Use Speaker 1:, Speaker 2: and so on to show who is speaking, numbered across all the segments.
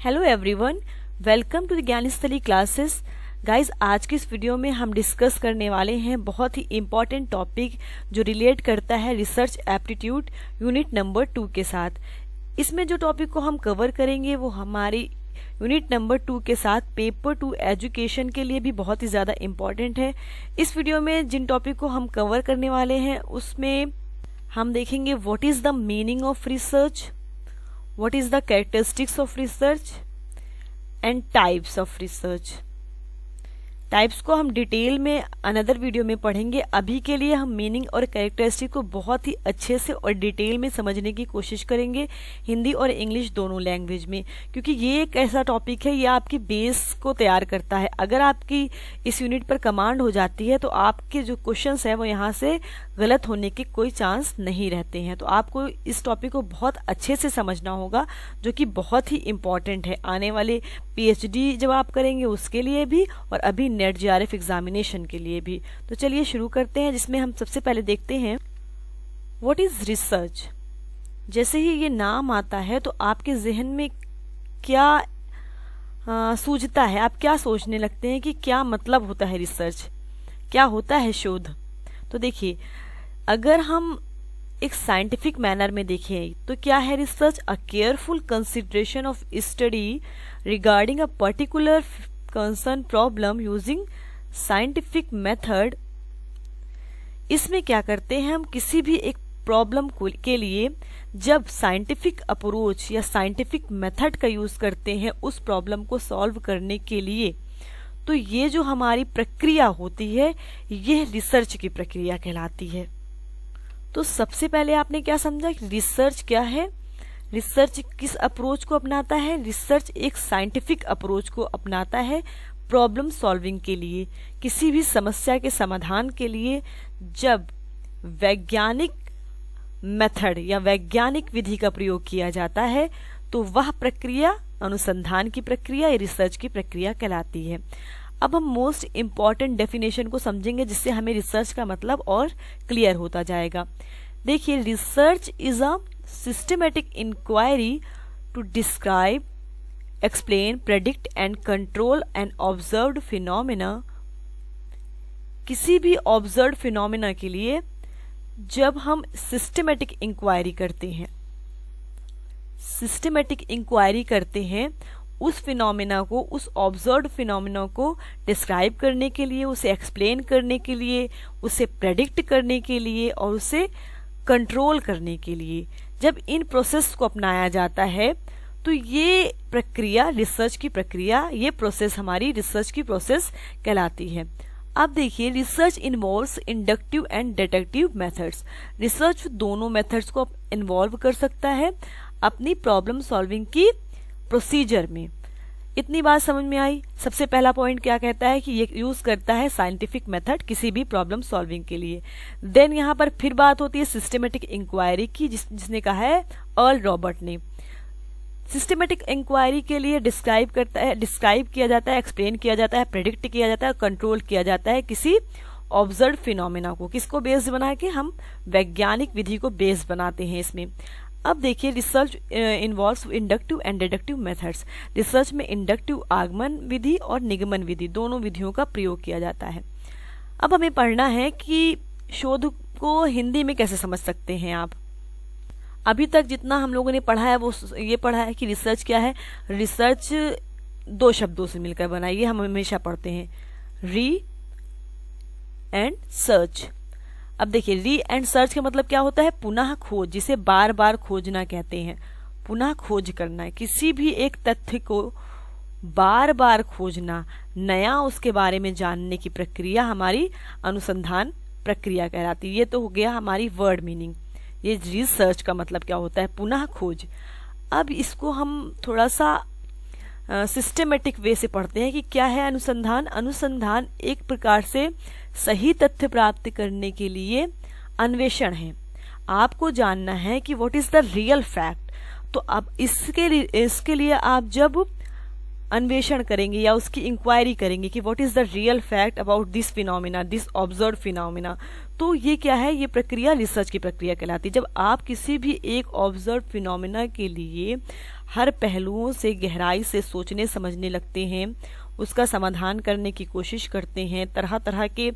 Speaker 1: Hello everyone, welcome to the Gyansthali classes. Guys, आज की इस वीडियो में हम डिस्कस करने वाले हैं बहुत ही इम्पॉर्टेंट टॉपिक जो रिलेट करता है रिसर्च एप्टीट्यूड यूनिट नंबर 2 के साथ। इसमें जो टॉपिक को हम कवर करेंगे वो हमारी यूनिट नंबर 2 के साथ पेपर 2 एजुकेशन के लिए भी बहुत ही ज़्यादा इम्पॉर्टेंट है। इस वीडियो में जिन टॉपिक को हम कवर करने वाले हैं उसमें हम देखेंगे what is the meaning of research, what is the characteristics of research and types of research। Types को हम डिटेल में अनदर वीडियो में पढ़ेंगे। अभी के लिए हम मीनिंग और कैरेक्टरिस्टिक को बहुत ही अच्छे से और डिटेल में समझने की कोशिश करेंगे, हिंदी और इंग्लिश दोनों लैंग्वेज में, क्योंकि ये एक ऐसा टॉपिक है, ये आपकी बेस को तैयार करता है। अगर आपकी इस यूनिट पर कमांड हो जाती है तो आपके जो क्वेश्चंस हैं वो यहाँ से गलत होने के कोई चांस नहीं रहते हैं। तो आपको इस टॉपिक को बहुत अच्छे से समझना होगा, जो कि बहुत ही इम्पॉर्टेंट है आने वाले पीएचडी जब आप करेंगे उसके लिए भी और अभी नेट जेआरएफ एग्जामिनेशन के लिए भी। तो चलिए शुरू करते हैं, जिसमें हम सबसे पहले देखते हैं व्हाट इज रिसर्च। जैसे ही ये नाम आता है तो आपके जहन में क्या सूझता है, आप क्या सोचने लगते हैं कि क्या मतलब होता है रिसर्च, क्या होता है शोध। तो देखिए, अगर हम एक साइंटिफिक मैनर में देखें तो क्या है research? A careful consideration of study regarding a particular concern problem using scientific method. इसमें क्या करते हैं हम, किसी भी एक प्रॉब्लम के लिए जब साइंटिफिक अप्रोच या साइंटिफिक मेथड का यूज करते हैं उस प्रॉब्लम को सॉल्व करने के लिए, तो ये जो हमारी प्रक्रिया होती है यह रिसर्च की प्रक्रिया कहलाती है। तो सबसे पहले आपने क्या समझा कि रिसर्च क्या है, रिसर्च किस अप्रोच को अपनाता है। रिसर्च एक साइंटिफिक अप्रोच को अपनाता है प्रॉब्लम सॉल्विंग के लिए, किसी भी समस्या के समाधान के लिए। जब वैज्ञानिक मेथड या वैज्ञानिक विधि का प्रयोग किया जाता है तो वह प्रक्रिया अनुसंधान की प्रक्रिया या रिसर्च की प्रक्रिया कहलाती है। अब हम मोस्ट इम्पॉर्टेंट डेफिनेशन को समझेंगे, जिससे हमें रिसर्च का मतलब और क्लियर होता जाएगा। देखिए, research is a systematic inquiry to describe, explain, predict and control an observed phenomena। किसी भी observed phenomena के लिए जब हम systematic inquiry करते हैं, systematic inquiry करते हैं उस फिनोमेना को, उस ऑब्जर्व्ड फिनोमेना को डिस्क्राइब करने के लिए, उसे एक्सप्लेन करने के लिए, उसे प्रेडिक्ट करने के लिए और उसे कंट्रोल करने के लिए, जब इन प्रोसेस को अपनाया जाता है तो ये प्रक्रिया रिसर्च की प्रक्रिया, ये प्रोसेस हमारी रिसर्च की प्रोसेस कहलाती है। अब देखिए, research involves inductive and deductive methods. Research दोनों मेथड्स को इन्वॉल्व कर सकता है अपनी प्रॉब्लम सॉल्विंग की प्रोसीजर में। इतनी बात समझ में आई। सबसे पहला पॉइंट क्या कहता है कि ये यूज करता है साइंटिफिक मेथड किसी भी प्रॉब्लम सॉल्विंग के लिए। देन यहाँ पर फिर बात होती है सिस्टमेटिक इंक्वायरी की, जिसने कहा है अर्ल रॉबर्ट ने। सिस्टमेटिक इंक्वायरी के लिए डिस्क्राइब किया जाता है, एक्सप्लेन किया जाता है, प्रेडिक्ट किया जाता है, कंट्रोल किया जाता है किसी ऑब्जर्व फिनोमेना को। किसको बेस बना के? हम वैज्ञानिक विधि को बेस बनाते हैं इसमें। अब देखिए, research involves inductive and deductive methods. Research में इंडक्टिव आगमन विधि और निगमन विधि दोनों विधियों का प्रयोग किया जाता है। अब हमें पढ़ना है कि शोध को हिंदी में कैसे समझ सकते हैं आप। अभी तक जितना हम लोगों ने पढ़ा है वो ये पढ़ा है कि रिसर्च क्या है। रिसर्च दो शब्दों से मिलकर बना, ये हम हमेशा पढ़ते हैं, री एंड सर्च। अब देखिए, री एंड सर्च का मतलब क्या होता है? पुनः खोज, जिसे बार बार खोजना कहते हैं। पुनः खोज करना है, किसी भी एक तथ्य को बार बार खोजना, नया उसके बारे में जानने की प्रक्रिया हमारी अनुसंधान प्रक्रिया कहलाती है। ये तो हो गया हमारी वर्ड मीनिंग। ये रिसर्च का मतलब क्या होता है? पुनः खोज। अब इसको हम थोड़ा सा सिस्टमेटिक वे से पढ़ते हैं कि क्या है अनुसंधान। अनुसंधान एक प्रकार से सही तथ्य प्राप्त करने के लिए अन्वेषण है। आपको जानना है कि what is the real fact. तो अब इसके लिए आप जब अन्वेषण करेंगे या उसकी इंक्वायरी करेंगे कि what is the real fact about this phenomena, this observe phenomena, तो ये क्या है? ये प्रक्रिया रिसर्च की प्रक्रिया कहलाती है। जब आप किसी भी एक ऑब्जर्व फिनोमिना के लिए हर पहलुओं से गहराई से सोचने समझने लगते हैं, उसका समाधान करने की कोशिश करते हैं, तरह तरह के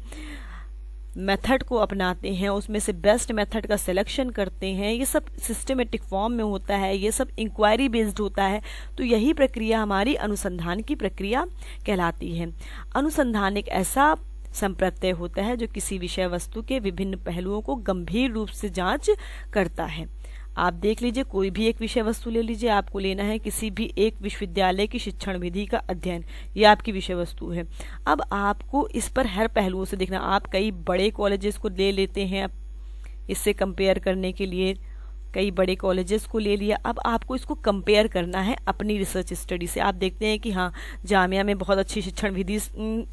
Speaker 1: मेथड को अपनाते हैं, उसमें से बेस्ट मेथड का सिलेक्शन करते हैं। ये सब सिस्टमेटिक फॉर्म में होता है, ये सब इंक्वायरी बेस्ड होता है। तो यही प्रक्रिया हमारी अनुसंधान की प्रक्रिया कहलाती है। अनुसंधान एक ऐसा संप्रत्यय होता है जो किसी विषय वस्तु के विभिन्न पहलुओं को गंभीर रूप से जांच करता है। आप देख लीजिए, कोई भी एक विषय वस्तु ले लीजिए, आपको लेना है किसी भी एक विश्वविद्यालय की शिक्षण विधि का अध्ययन, ये आपकी विषय वस्तु है। अब आपको इस पर हर पहलुओं से देखना। आप कई बड़े कॉलेजेस को ले लेते हैं इससे कंपेयर करने के लिए, कई बड़े कॉलेजेस को ले लिया। अब आपको इसको कंपेयर करना है अपनी रिसर्च स्टडी से। आप देखते हैं कि हाँ, जामिया में बहुत अच्छी शिक्षण विधि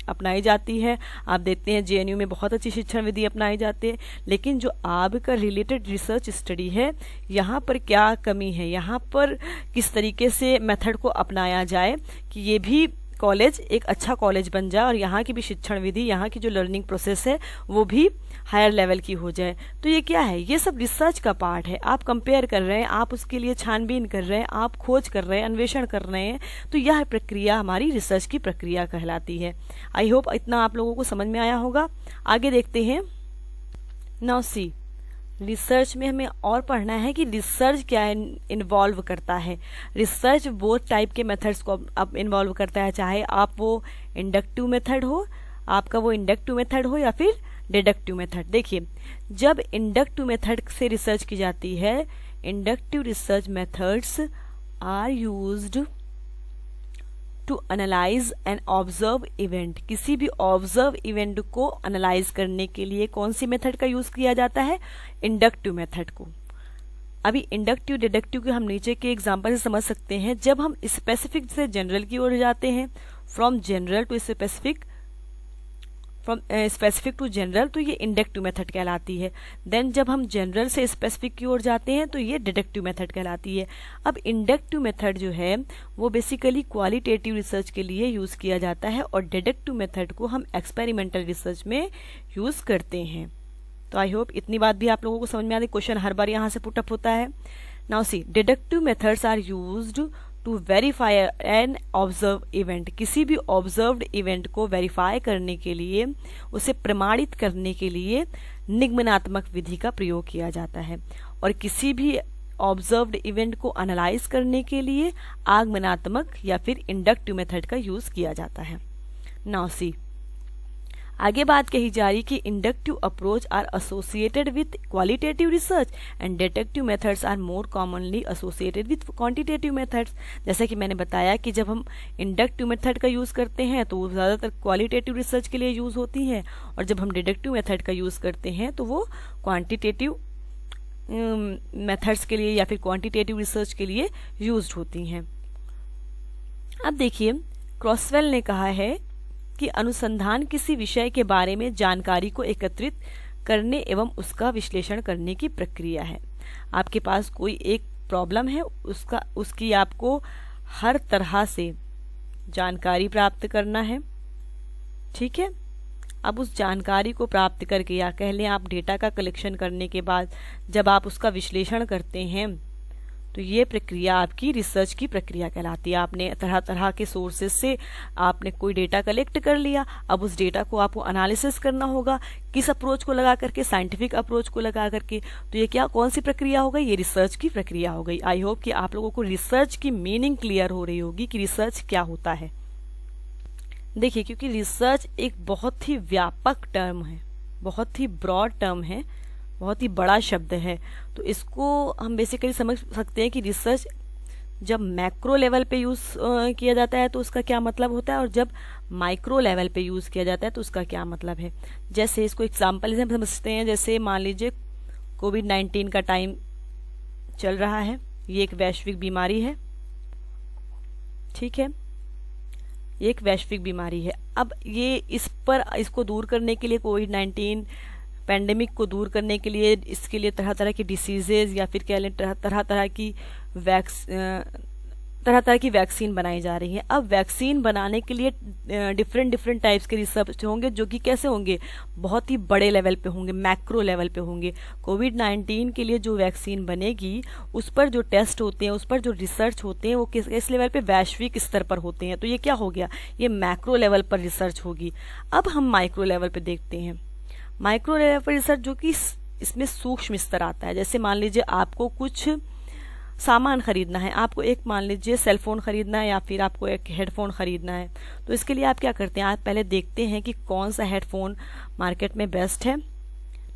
Speaker 1: अपनाई जाती है, आप देखते हैं जेएनयू में बहुत अच्छी शिक्षण विधि अपनाई जाती है, लेकिन जो आपका रिलेटेड रिसर्च स्टडी है, यहाँ पर क्या कमी है, यहाँ पर किस तरीके से मेथड को अपनाया जाए कि ये भी कॉलेज एक अच्छा कॉलेज बन जाए और यहाँ की भी शिक्षण विधि, यहाँ की जो लर्निंग प्रोसेस है वो भी हायर लेवल की हो जाए। तो ये क्या है, ये सब रिसर्च का पार्ट है। आप कंपेयर कर रहे हैं, आप उसके लिए छानबीन कर रहे हैं, आप खोज कर रहे हैं, अन्वेषण कर रहे हैं। तो यह प्रक्रिया हमारी रिसर्च की प्रक्रिया कहलाती है। आई होप इतना आप लोगों को समझ में आया होगा। आगे देखते हैं। नाउ सी, रिसर्च में हमें और पढ़ना है कि रिसर्च क्या इन्वॉल्व करता है। रिसर्च वो टाइप के मेथड्स को अब इन्वॉल्व करता है, चाहे आप वो इंडक्टिव मेथड हो, आपका वो इंडक्टिव मेथड हो या फिर डिडक्टिव मेथड। देखिए, जब इंडक्टिव मेथड से रिसर्च की जाती है, inductive research methods are used to analyse and observe event. किसी भी ऑब्जर्व इवेंट को एनालाइज करने के लिए कौन सी मेथड का यूज किया जाता है, इंडक्टिव मेथड को। अभी इंडक्टिव डिडक्टिव के हम नीचे के एग्जांपल से समझ सकते हैं। जब हम स्पेसिफिक से जनरल की ओर जाते हैं, from general to specific, from specific to general, तो ये इंडक्टिव मेथड कहलाती है। देन जब हम जनरल से स्पेसिफिक की ओर जाते हैं तो ये डिडक्टिव मेथड कहलाती है। अब इंडक्टिव मेथड जो है वो बेसिकली क्वालिटेटिव रिसर्च के लिए यूज किया जाता है और डिडक्टिव मेथड को हम एक्सपेरिमेंटल रिसर्च में यूज करते हैं। तो आई होप इतनी बात भी आप लोगों को समझ में आ रही। क्वेश्चन हर बार यहाँ से पुटअप होता है। Now see, deductive methods are used to verify an observe event. किसी भी ऑब्जर्व्ड इवेंट को वेरीफाई करने के लिए, उसे प्रमाणित करने के लिए निगमनात्मक विधि का प्रयोग किया जाता है, और किसी भी ऑब्जर्व्ड इवेंट को एनालाइज करने के लिए आगमनात्मक या फिर इंडक्टिव मेथड का यूज किया जाता है। नाउ सी, आगे बात कही जा रही कि inductive approach are associated with qualitative research and deductive methods are more commonly associated with quantitative methods. जैसे कि मैंने बताया कि जब हम इंडक्टिव मेथड का यूज करते हैं तो वो ज़्यादातर क्वालिटेटिव रिसर्च के लिए यूज होती है, और जब हम डिडक्टिव मेथड का यूज करते हैं तो वो क्वांटिटेटिव मेथड्स के लिए या फिर क्वांटिटेटिव रिसर्च के लिए यूज होती हैं। अब देखिए, क्रॉसवेल ने कहा है कि अनुसंधान किसी विषय के बारे में जानकारी को एकत्रित करने एवं उसका विश्लेषण करने की प्रक्रिया है। आपके पास कोई एक प्रॉब्लम है, उसकी आपको हर तरह से जानकारी प्राप्त करना है, ठीक है। अब उस जानकारी को प्राप्त करके, या कह लें आप डेटा का कलेक्शन करने के बाद जब आप उसका विश्लेषण करते हैं, तो ये प्रक्रिया आपकी रिसर्च की प्रक्रिया कहलाती है। आपने तरह तरह के सोर्सेज से आपने कोई डेटा कलेक्ट कर लिया, अब उस डेटा को आपको एनालिसिस करना होगा, किस अप्रोच को लगा करके, साइंटिफिक अप्रोच को लगा करके। तो ये क्या, कौन सी प्रक्रिया हो गई, ये रिसर्च की प्रक्रिया हो गई। आई होप कि आप लोगों को रिसर्च की मीनिंग क्लियर हो रही होगी कि रिसर्च क्या होता है। देखिए, क्योंकि रिसर्च एक बहुत ही व्यापक टर्म है, बहुत ही ब्रॉड टर्म है, बहुत ही बड़ा शब्द है, तो इसको हम बेसिकली समझ सकते हैं कि रिसर्च जब मैक्रो लेवल पे यूज किया जाता है तो उसका क्या मतलब होता है, और जब माइक्रो लेवल पे यूज किया जाता है तो उसका क्या मतलब है। जैसे इसको एग्जाम्पल से हम समझते हैं, जैसे मान लीजिए कोविड-19 का टाइम चल रहा है, ये एक वैश्विक बीमारी है, ठीक है, ये एक वैश्विक बीमारी है। अब ये इसको दूर करने के लिए, कोविड-19 पैंडेमिक को दूर करने के लिए, इसके लिए तरह तरह की डिसीजेज या फिर कह लें तरह तरह की तरह तरह की वैक्सीन बनाई जा रही है। अब वैक्सीन बनाने के लिए डिफरेंट टाइप्स के रिसर्च होंगे, जो कि कैसे होंगे, बहुत ही बड़े लेवल पे होंगे, मैक्रो लेवल पे होंगे। कोविड-19 के लिए जो वैक्सीन बनेगी उस पर जो टेस्ट होते हैं, उस पर जो रिसर्च होते हैं, वो किस लेवल पे, वैश्विक स्तर पर होते हैं। तो ये क्या हो गया, ये मैक्रो लेवल पर रिसर्च होगी। अब हम माइक्रो लेवल पे देखते हैं। माइक्रो लेवल पर रिसर्च जो कि इसमें सूक्ष्म स्तर आता है। जैसे मान लीजिए आपको कुछ सामान खरीदना है, आपको एक मान लीजिए सेलफोन खरीदना है या फिर आपको एक हेडफोन खरीदना है। तो इसके लिए आप क्या करते हैं, आप पहले देखते हैं कि कौन सा हेडफोन मार्केट में बेस्ट है,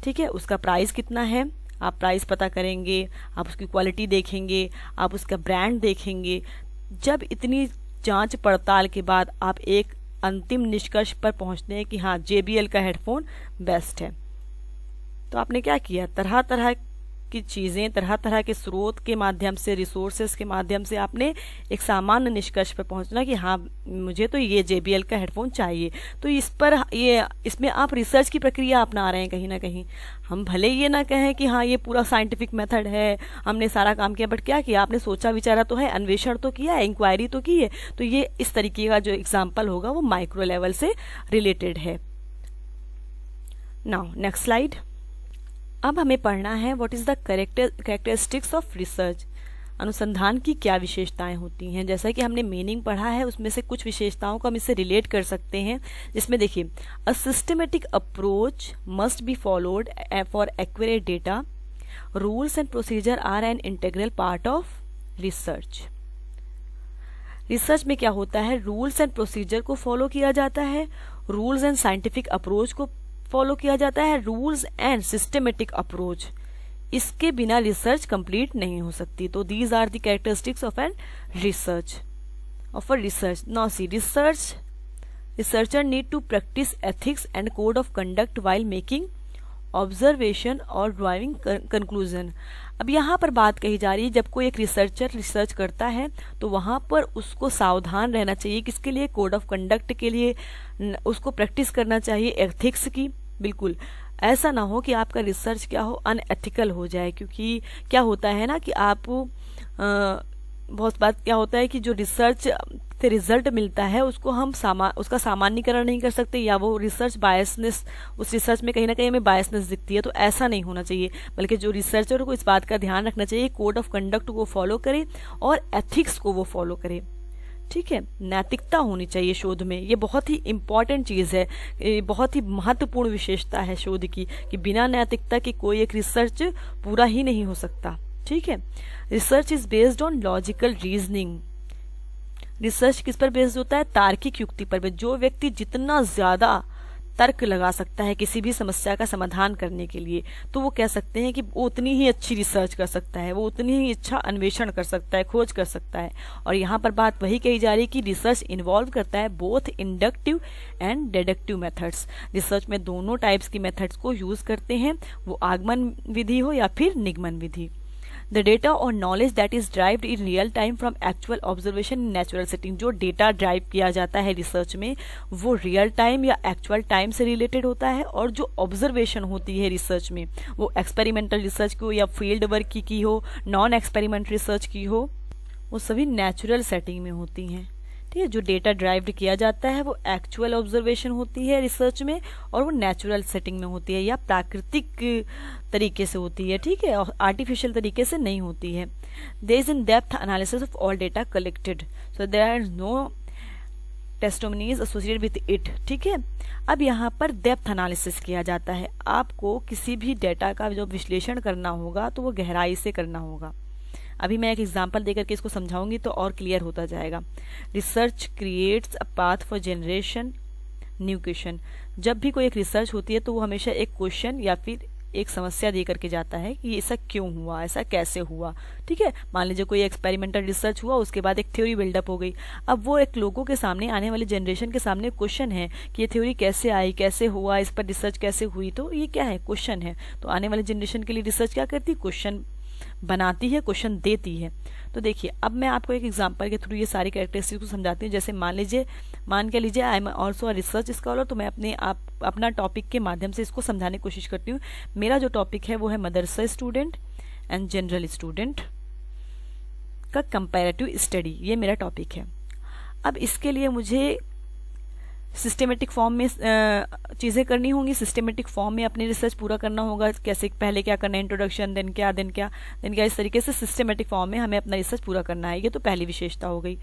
Speaker 1: ठीक है, उसका प्राइस कितना है, आप प्राइस पता करेंगे, आप उसकी क्वालिटी देखेंगे, आप उसका ब्रांड देखेंगे। जब इतनी जांच पड़ताल के बाद आप एक अंतिम निष्कर्ष पर पहुंचते हैं कि हाँ JBL का हेडफोन बेस्ट है, तो आपने क्या किया, तरह तरह की चीज़ें, तरह तरह के स्रोत के माध्यम से, रिसोर्सेज के माध्यम से आपने एक सामान्य निष्कर्ष पर पहुंचना कि हाँ मुझे तो ये JBL का हेडफोन चाहिए। तो इस पर इसमें आप रिसर्च की प्रक्रिया अपना रहे हैं कहीं ना कहीं। हम भले ये ना कहें कि हाँ ये पूरा साइंटिफिक मेथड है, हमने सारा काम किया, बट क्या किया आपने, सोचा विचारा तो है, अन्वेषण तो किया है, इंक्वायरी तो की है। तो ये इस तरीके का जो एग्जाम्पल होगा वो माइक्रो लेवल से रिलेटेड है। Now next slide. अब हमें पढ़ना है what is the characteristics of research. अनुसंधान की क्या विशेषताएं होती हैं। जैसा कि हमने मीनिंग पढ़ा है, उसमें से कुछ विशेषताओं को हम इससे रिलेट कर सकते हैं, जिसमें देखिए, a systematic approach must be followed for accurate data, rules and procedure are an integral part of research. Research में क्या होता है, रूल्स एंड प्रोसीजर को फॉलो किया जाता है, रूल्स एंड साइंटिफिक अप्रोच को फॉलो किया जाता है, रूल्स एंड सिस्टमेटिक अप्रोच, इसके बिना रिसर्च कंप्लीट नहीं हो सकती। तो these are the characteristics of an research, of a research. Now see, researcher need to practise ethics and code of conduct while making observation और ड्राइविंग कंक्लूजन। अब यहाँ पर बात कही जा रही है, जब कोई एक रिसर्चर रिसर्च करता है तो वहाँ पर उसको सावधान रहना चाहिए, किसके लिए, कोड ऑफ कंडक्ट के लिए, उसको प्रैक्टिस करना चाहिए एथिक्स की। बिल्कुल ऐसा ना हो कि आपका रिसर्च क्या हो, अनएथिकल हो जाए। क्योंकि क्या होता है ना कि आप बहुत बात क्या होता है कि जो रिसर्च से रिजल्ट मिलता है उसको हम उसका सामान्यीकरण नहीं कर सकते, या वो रिसर्च बायसनेस, उस रिसर्च में कहीं ना कहीं हमें बायसनेस दिखती है। तो ऐसा नहीं होना चाहिए, बल्कि जो रिसर्चर को इस बात का ध्यान रखना चाहिए, कोड ऑफ कंडक्ट को फॉलो करे और एथिक्स को वो फॉलो करे। ठीक है, नैतिकता होनी चाहिए शोध में, ये बहुत ही इंपॉर्टेंट चीज़ है, ये बहुत ही महत्वपूर्ण विशेषता है शोध की, कि बिना नैतिकता के कोई एक रिसर्च पूरा ही नहीं हो सकता। ठीक है, research is based on logical reasoning. Research किस पर बेस्ड होता है, तार्किक युक्ति पर। जो व्यक्ति जितना ज्यादा तर्क लगा सकता है किसी भी समस्या का समाधान करने के लिए, तो वो कह सकते हैं कि वो उतनी ही अच्छी रिसर्च कर सकता है, वो उतनी ही अच्छा अन्वेषण कर सकता है, खोज कर सकता है। और यहाँ पर बात वही कही जा रही है कि रिसर्च इन्वॉल्व करता है both inductive and deductive methods. Research में दोनों टाइप्स की मेथड्स को यूज करते हैं, वो आगमन विधि हो या फिर निगमन विधि। The data or knowledge that is derived in real time from actual observation in natural setting। जो डेटा ड्राइव किया जाता है रिसर्च में, वो रियल टाइम या एक्चुअल टाइम से रिलेटेड होता है। और जो ऑब्जर्वेशन होती है रिसर्च में, वो एक्सपेरिमेंटल रिसर्च की हो या फील्ड वर्क की हो, नॉन एक्सपेरिमेंट रिसर्च की हो, वो सभी नेचुरल सेटिंग में होती हैं। ठीक है, जो डेटा ड्राइव्ड किया जाता है वो एक्चुअल ऑब्जर्वेशन होती है रिसर्च में, और वो नेचुरल सेटिंग में होती है या प्राकृतिक तरीके से होती है। ठीक है, और आर्टिफिशियल तरीके से नहीं होती है। There is in depth analysis of all data collected, so there are no testimonies associated with it. ठीक है, अब यहाँ पर डेप्थ एनालिसिस किया जाता है। आपको किसी भी डेटा का जो विश्लेषण करना होगा तो वो गहराई से करना होगा। अभी मैं एक एग्जांपल देकर के इसको समझाऊंगी तो और क्लियर होता जाएगा। Research creates a path for generation new question. जब भी कोई एक रिसर्च होती है तो वो हमेशा एक क्वेश्चन या फिर एक समस्या दे करके जाता है कि ऐसा क्यों हुआ, ऐसा कैसे हुआ। ठीक है, मान लीजिए कोई एक्सपेरिमेंटल रिसर्च हुआ, उसके बाद एक थ्योरी बिल्डअप हो गई। अब वो एक लोगों के सामने, आने वाली जनरेशन के सामने क्वेश्चन है कि ये थ्योरी कैसे आई, कैसे हुआ, इस पर रिसर्च कैसे हुई। तो ये क्या है, क्वेश्चन है। तो आने वाली जनरेशन के लिए रिसर्च क्या करती है, क्वेश्चन बनाती है, क्वेश्चन देती है। तो देखिए, अब मैं आपको एक एग्जांपल के थ्रू ये सारी कैरेक्टरिस्टिक्स को समझाती हूँ। जैसे मान के लीजिए I am also a research scholar, तो मैं अपना टॉपिक के माध्यम से इसको समझाने की कोशिश करती हूँ। मेरा जो टॉपिक है वो है मदरसा स्टूडेंट एंड जनरल स्टूडेंट का कंपैरेटिव स्टडी, ये मेरा टॉपिक है। अब इसके लिए मुझे सिस्टेमेटिक फॉर्म में चीज़ें करनी होंगी, सिस्टेमेटिक फॉर्म में अपनी रिसर्च पूरा करना होगा। कैसे, पहले क्या करना है, इंट्रोडक्शन, देन क्या, इस तरीके से सिस्टेमेटिक फॉर्म में हमें अपना रिसर्च पूरा करना है। ये तो पहली विशेषता हो गई।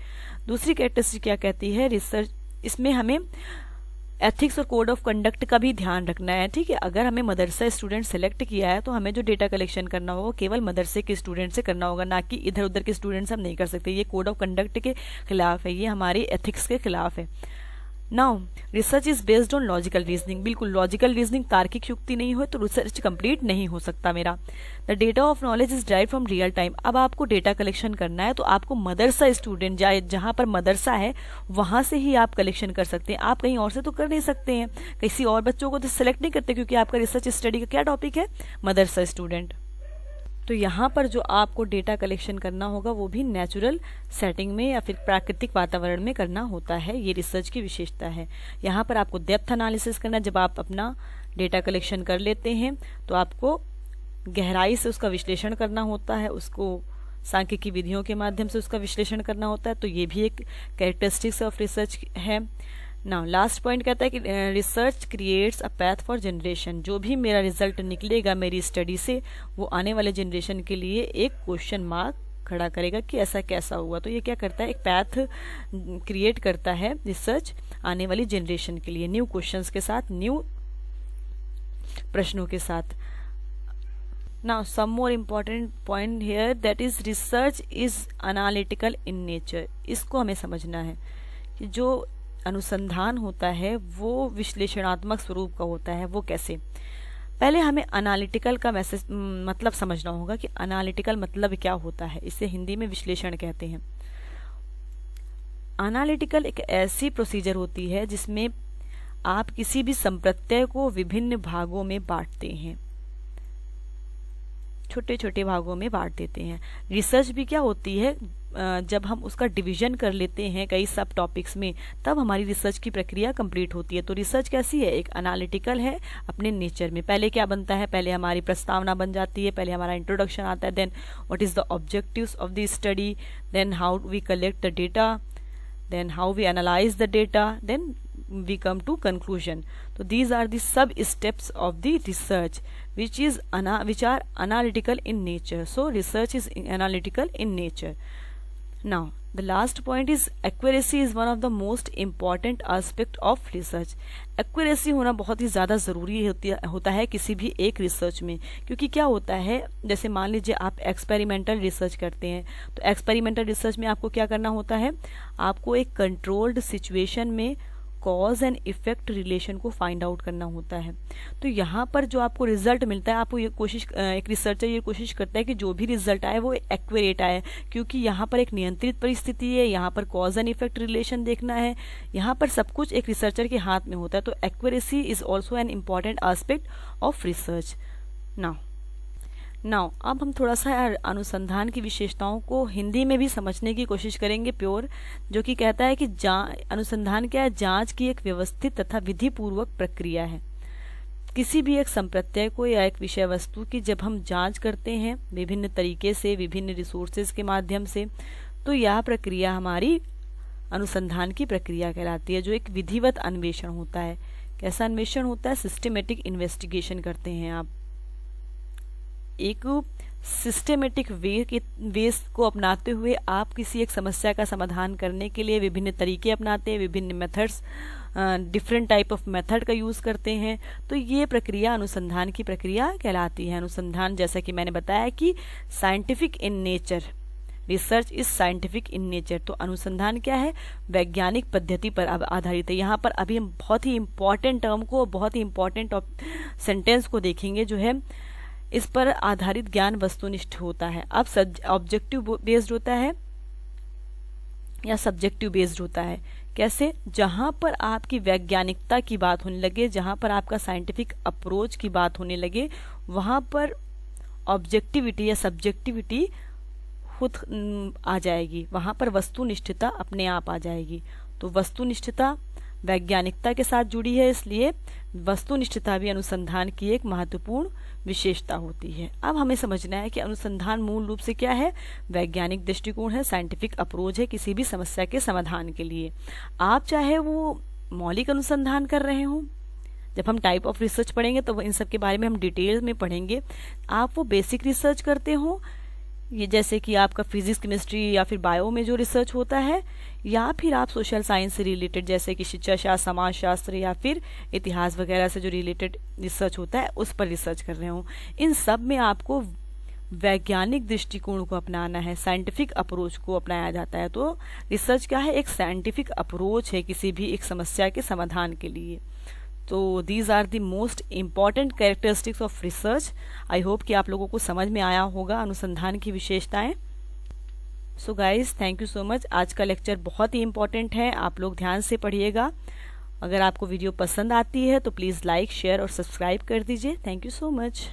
Speaker 1: दूसरी कैरेक्टरिस्टिक क्या कहती है, रिसर्च, इसमें हमें एथिक्स और कोड ऑफ कंडक्ट का भी ध्यान रखना है। ठीक है, अगर हमें मदरसा स्टूडेंट सेलेक्ट किया है तो हमें जो डेटा कलेक्शन करना होगा केवल मदरसे के स्टूडेंट से करना होगा, ना कि इधर उधर के स्टूडेंट से हम नहीं कर सकते। ये कोड ऑफ कंडक्ट के खिलाफ है, ये हमारी एथिक्स के खिलाफ है। Now research is based on logical reasoning, बिल्कुल लॉजिकल रीजनिंग, तार्किक युक्ति नहीं हो तो रिसर्च कंप्लीट नहीं हो सकता मेरा। The data of knowledge is drive from real time. अब आपको डेटा कलेक्शन करना है तो आपको मदरसा स्टूडेंट जहाँ पर मदरसा है वहां से ही आप कलेक्शन कर सकते हैं, आप कहीं और से तो कर नहीं सकते हैं। किसी और बच्चों को तो सिलेक्ट नहीं करते, क्योंकि आपका रिसर्च स्टडी का क्या टॉपिक है, मदरसा स्टूडेंट। तो यहाँ पर जो आपको डेटा कलेक्शन करना होगा वो भी नेचुरल सेटिंग में या फिर प्राकृतिक वातावरण में करना होता है, ये रिसर्च की विशेषता है। यहाँ पर आपको डेप्थ एनालिसिस करना, जब आप अपना डेटा कलेक्शन कर लेते हैं तो आपको गहराई से उसका विश्लेषण करना होता है, उसको सांख्यिकी विधियों के माध्यम से उसका विश्लेषण करना होता है। तो ये भी एक कैरेक्टरिस्टिक्स ऑफ रिसर्च है। नाउ लास्ट पॉइंट कहता है कि research creates a path for generation. जो भी मेरा रिजल्ट निकलेगा मेरी स्टडी से, वो आने वाले जनरेशन के लिए एक क्वेश्चन मार्क खड़ा करेगा कि ऐसा कैसा हुआ। तो ये क्या करता है, एक पैथ क्रिएट करता है रिसर्च आने वाली जनरेशन के लिए, न्यू क्वेश्चंस के साथ, न्यू प्रश्नों के साथ। Now some more important point here, that is research is analytical in nature. इसको हमें समझना है कि जो अनुसंधान होता है वो विश्लेषणात्मक स्वरूप का होता है। वो कैसे, पहले हमें एनालिटिकल का मतलब समझना होगा कि एनालिटिकल मतलब क्या होता है। इसे हिंदी में विश्लेषण कहते हैं। एनालिटिकल एक ऐसी प्रोसीजर होती है जिसमें आप किसी भी संप्रत्यय को विभिन्न भागों में बांटते हैं, छोटे छोटे भागों में बांट देते हैं। रिसर्च भी क्या होती है, जब हम उसका डिवीजन कर लेते हैं कई सब टॉपिक्स में, तब हमारी रिसर्च की प्रक्रिया कंप्लीट होती है। तो रिसर्च कैसी है, एक एनालिटिकल है अपने नेचर में। पहले क्या बनता है, पहले हमारी प्रस्तावना बन जाती है, पहले हमारा इंट्रोडक्शन आता है, then what is the objectives of the study, then how we collect the data, then how we analyze the data, then we come to conclusion. So these are the sub steps of the research which are analytical in nature. So research is analytical in nature. Now the last point is accuracy is one of the most important aspect of research. Accuracy होना बहुत ही ज़्यादा ज़रूरी होता है किसी भी एक research में, क्योंकि क्या होता है, जैसे मान लीजिए आप एक्सपेरिमेंटल रिसर्च करते हैं, तो एक्सपेरिमेंटल रिसर्च में आपको क्या करना होता है, आपको एक कंट्रोल्ड सिचुएशन में कॉज एंड इफेक्ट रिलेशन को फाइंड आउट करना होता है। तो यहाँ पर जो आपको रिजल्ट मिलता है, आपको ये कोशिश, एक रिसर्चर ये कोशिश करता है कि जो भी रिजल्ट आए वो एक्यूरेट आए, क्योंकि यहाँ पर एक नियंत्रित परिस्थिति है, यहाँ पर कॉज एंड इफेक्ट रिलेशन देखना है, यहाँ पर सब कुछ एक रिसर्चर के हाथ में होता है। तो accuracy is also an important aspect of research. Now अब हम थोड़ा सा अनुसंधान की विशेषताओं को हिंदी में भी समझने की कोशिश करेंगे प्योर, जो कि कहता है कि अनुसंधान क्या है, जांच की एक व्यवस्थित तथा विधि पूर्वक प्रक्रिया है। किसी भी एक संप्रत्यय को या एक विषय वस्तु की जब हम जांच करते हैं विभिन्न तरीके से, विभिन्न रिसोर्सेज के माध्यम से, तो यह प्रक्रिया हमारी अनुसंधान की प्रक्रिया कहलाती है, जो एक विधिवत अन्वेषण होता है। कैसा अन्वेषण होता है, सिस्टमेटिक इन्वेस्टिगेशन करते हैं आप, एक सिस्टेमेटिक वेस को अपनाते हुए आप किसी एक समस्या का समाधान करने के लिए विभिन्न तरीके अपनाते हैं, विभिन्न methods, different type of method का यूज़ करते हैं। तो ये प्रक्रिया अनुसंधान की प्रक्रिया कहलाती है। अनुसंधान, जैसा कि मैंने बताया कि scientific in nature, research is scientific in nature. तो अनुसंधान क्या है, वैज्ञानिक पद्धति पर आधारित है। यहाँ पर अभी हम बहुत ही इंपॉर्टेंट टर्म को, बहुत ही इंपॉर्टेंट सेंटेंस को देखेंगे, जो है इस पर आधारित ज्ञान वस्तुनिष्ठ होता है। अब ऑब्जेक्टिव बेस्ड होता है या सब्जेक्टिव बेस्ड होता है। कैसे, जहां पर आपकी वैज्ञानिकता की बात होने लगे, जहां पर आपका साइंटिफिक अप्रोच की बात होने लगे, वहां पर ऑब्जेक्टिविटी या सब्जेक्टिविटी खुद आ जाएगी, वहां पर वस्तुनिष्ठता अपने आप आ जाएगी। तो वस्तुनिष्ठता वैज्ञानिकता के साथ जुड़ी है, इसलिए वस्तुनिष्ठता भी अनुसंधान की एक महत्वपूर्ण विशेषता होती है। अब हमें समझना है कि अनुसंधान मूल रूप से क्या है, वैज्ञानिक दृष्टिकोण है, साइंटिफिक अप्रोच है किसी भी समस्या के समाधान के लिए। आप चाहे वो मौलिक अनुसंधान कर रहे हो, जब हम टाइप ऑफ रिसर्च पढ़ेंगे तो इन सब के बारे में हम डिटेल में पढ़ेंगे। आप वो बेसिक रिसर्च करते हो, ये जैसे कि आपका फिजिक्स केमिस्ट्री या फिर बायो में जो रिसर्च होता है, या फिर आप सोशल साइंस से रिलेटेड जैसे कि शिक्षा शास्त्र, समाज शास्त्र या फिर इतिहास वगैरह से जो रिलेटेड रिसर्च होता है उस पर रिसर्च कर रहे हो, इन सब में आपको वैज्ञानिक दृष्टिकोण को अपनाना है, साइंटिफिक अप्रोच को अपनाया जाता है। तो रिसर्च क्या है, एक साइंटिफिक अप्रोच है किसी भी एक समस्या के समाधान के लिए। तो these are the most important characteristics of research. I hope कि आप लोगों को समझ में आया होगा अनुसंधान की विशेषताएं। So guys, thank you so much. आज का लेक्चर बहुत ही इम्पॉर्टेंट है, आप लोग ध्यान से पढ़िएगा। अगर आपको वीडियो पसंद आती है तो प्लीज़ लाइक, शेयर और सब्सक्राइब कर दीजिए। Thank you so much.